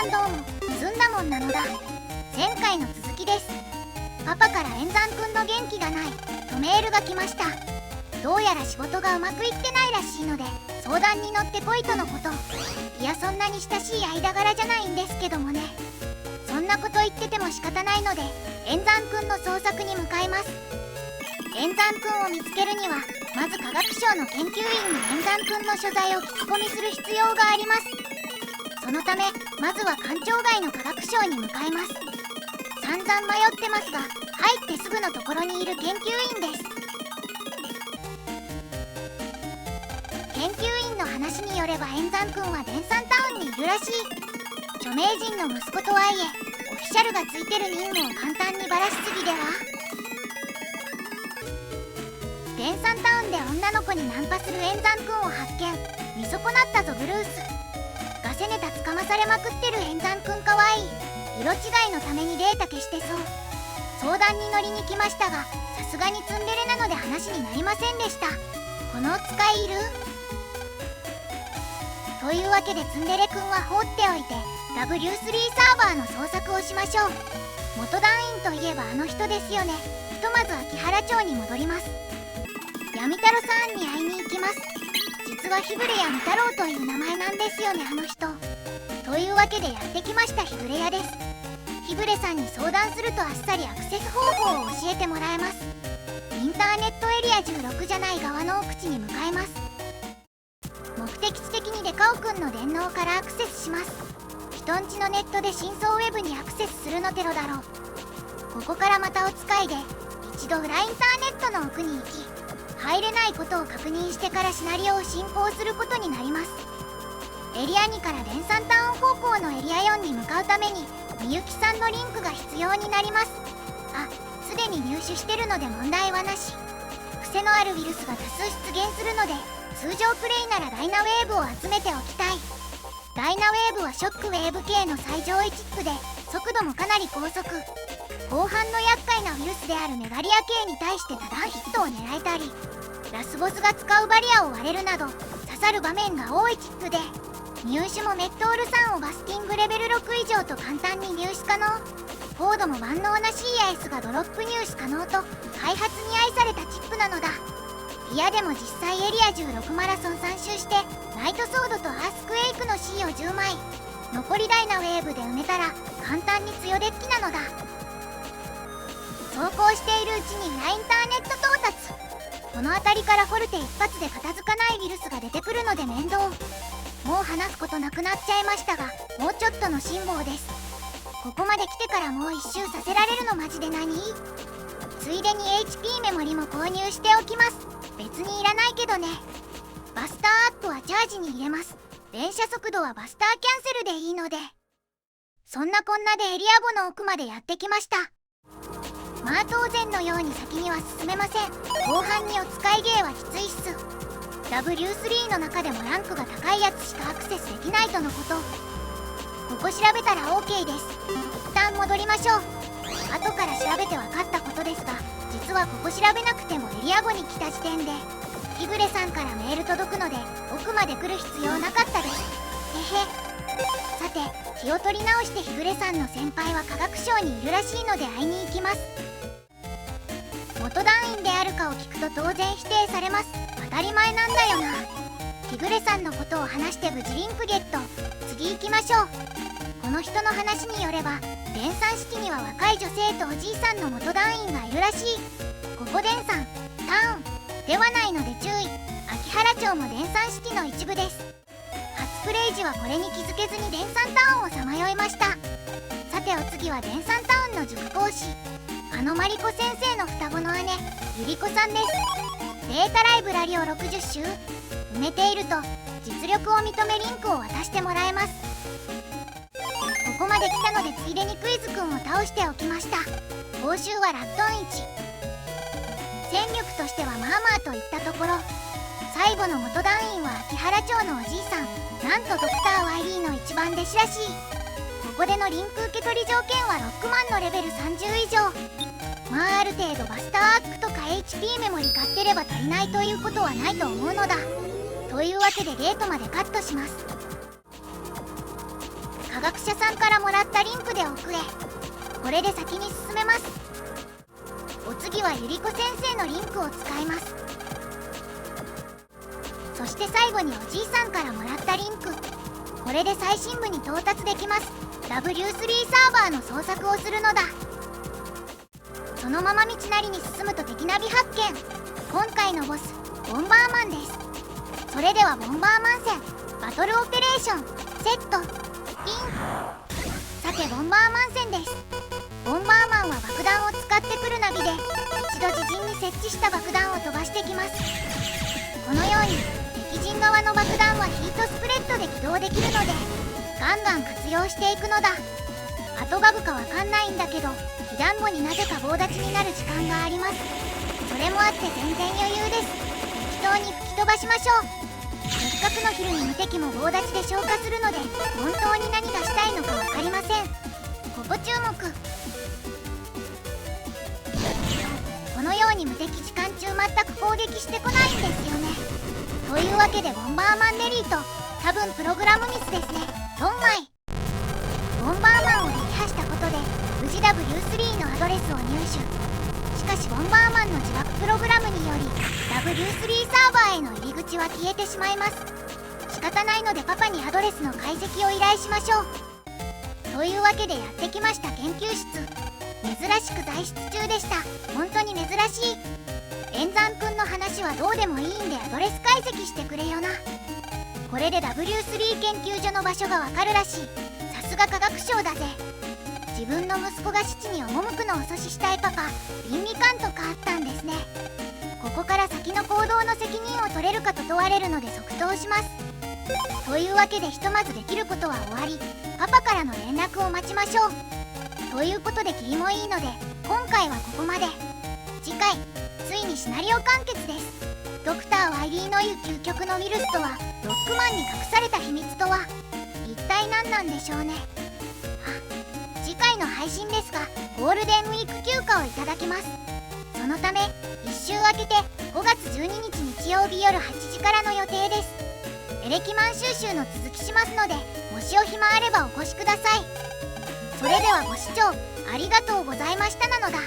さんどうも、ずんだもんなのだ。前回の続きです。パパから円山くんの元気がないとメールが来ました。どうやら仕事がうまくいってないらしいので相談に乗ってこいとのこと。いや、そんなに親しい間柄じゃないんですけどもね。そんなこと言ってても仕方ないので円山くんの捜索に向かいます。円山くんを見つけるにはまず科学省の研究員に円山くんの所在を聞き込みする必要があります。そのためまずは官庁街の科学省に向かいます。散々迷ってますが入ってすぐのところにいる研究員です。研究員の話によれば円山くんは電山タウンにいるらしい。著名人の息子とはいえオフィシャルがついてる任務を簡単にバラしすぎでは。電山タウンで女の子にナンパする円山くんを発見。見損なったぞブルース。ガセネタつかまされまくってる円山くんかわいい。色違いのためにデータ消してそう。相談に乗りに来ましたがさすがにツンデレなので話になりませんでした。このお使いいる？というわけでツンデレくんは放っておいて W3 サーバーの捜索をしましょう。元団員といえばあの人ですよね。ひとまず秋原町に戻ります。闇太郎さんに会いに行きます。実は日暮闇太郎という名前なんですよねあの人。というわけでやってきました日暮屋です。日暮さんに相談するとあっさりアクセス方法を教えてもらえます。インターネットエリア16じゃない側の奥地に向かいます。目的地的にデカオくんの電脳からアクセスします。人んちのネットで真相ウェブにアクセスするのテロだろう。ここからまたお使いで一度裏インターネットの奥に行き入れないことを確認してからシナリオを進行することになります。エリア2から電山タウン方向のエリア4に向かうためにみゆきさんのリンクが必要になります。あ、すでに入手してるので問題はなし。癖のあるウイルスが多数出現するので通常プレイならダイナウェーブを集めておきたい。ダイナウェーブはショックウェーブ系の最上位チップで速度もかなり高速。後半の厄介なウイルスであるメガリア系に対して多段ヒットを狙えたりラスボスが使うバリアを割れるなど刺さる場面が多いチップで入手もメットール3をバスティングレベル6以上と簡単に入手可能。フォードも万能な CS がドロップ入手可能と開発に愛されたチップなのだ。いやでも実際エリア16マラソン3周してナイトソードとアースクエイクの C を10枚残りダイナウェーブで埋めたら簡単に強デッキなのだ。走行しているうちに裏インターネット到達。この辺りからフォルテ一発で片付かないウイルスが出てくるので面倒。もう話すことなくなっちゃいましたがもうちょっとの辛抱です。ここまで来てからもう一周させられるのマジで何？ついでに HP メモリも購入しておきます。別にいらないけどね。バスターアップはチャージに入れます。連射速度はバスターキャンセルでいいので。そんなこんなでエリア5の奥までやってきました。まあ当然のように先には進めません。後半にお使い芸はきついっす。W3 の中でもランクが高いやつしかアクセスできないとのこと。ここ調べたら OK です。一旦戻りましょう。後から調べて分かったことですが実はここ調べなくてもエリア5に来た時点で日暮さんからメール届くので奥まで来る必要なかったです。へへ。さて気を取り直して日暮さんの先輩は科学省にいるらしいので会いに行きます。元団員であるかを聞くと当然否定されます。当たり前なんだよな。日暮さんのことを話して無事リンクゲット。次行きましょう。この人の話によれば電山式には若い女性とおじいさんの元団員がいるらしい。ここ電山タウンではないので注意。秋原町も電山式の一部です。初プレイ時はこれに気づけずに電山タウンをさまよいました。さてお次は電山タウンの塾講師マリコ先生の双子の姉ゆりこさんです。データライブラリを60周埋めていると実力を認めリンクを渡してもらえます。ここまで来たのでついでにクイズくんを倒しておきました。報酬はラットン1。戦力としてはまあまあといったところ。最後の元団員は秋原町のおじいさん。なんとドクター YD の一番弟子らしい。ここでのリンク受け取り条件はロックマンのレベル30以上。まあある程度バスターアックとか HP メモリ買ってれば足りないということはないと思うのだ。というわけでゲートまでカットします。科科学者さんからもらったリンクで奥へ。これで先に進めます。お次はゆりこ先生のリンクを使います。そして最後におじいさんからもらったリンク。これで最深部に到達できます。 W3 サーバーの捜索をするのだ。そのまま道なりに進むと敵ナビ発見。今回のボスボンバーマンです。それではボンバーマン戦バトルオペレーションセットイン。さてボンバーマン戦です。ボンバーマンは爆弾を使ってくるナビで一度自陣に設置した爆弾を飛ばしてきます。このように敵陣側の爆弾はヒートスプレッドで起動できるのでガンガン活用していくのだ。後バグかわかんないんだけど被弾後になぜか棒立ちになる時間があります。それもあって全然余裕です。適当に吹き飛ばしましょう。せっかくの昼に無敵も棒立ちで消化するので本当に何がしたいのか分かりません。ここ注目。このように無敵時間中全く攻撃してこないんですよね。というわけでボンバーマンデリート、多分プログラムミスですね。ドンマイ。ボンバーマンを撃破したことで無事 W3 のアドレスを入手。しかしボンバーマンの自爆プログラムにより W3 サーバーへの入り口は消えてしまいます。仕方ないのでパパにアドレスの解析を依頼しましょう。というわけでやってきました研究室。珍しく在室中でした。本当に珍しい。円山くんの話はどうでもいいんでアドレス解析してくれよな。これで W3 研究所の場所がわかるらしい。さすが科学省だぜ。自分の息子が死地に赴くのを阻止したいパパ、倫理観とかあったんですね。ここから先の行動の責任を取れるかと問われるので即答します。というわけでひとまずできることは終わり、パパからの連絡を待ちましょう。ということで霧もいいので今回はここまで。次回ついにシナリオ完結です。ドクター・ワイリーの言う究極のウイルスとはロックマンに隠された秘密とは一体何なんでしょうね。次回の配信ですがゴールデンウィーク休暇をいただきます。そのため1週明けて5月12日日曜日夜8時からの予定です。エレキマン収集の続きしますのでもしお暇あればお越しください。それではご視聴ありがとうございましたなのだ。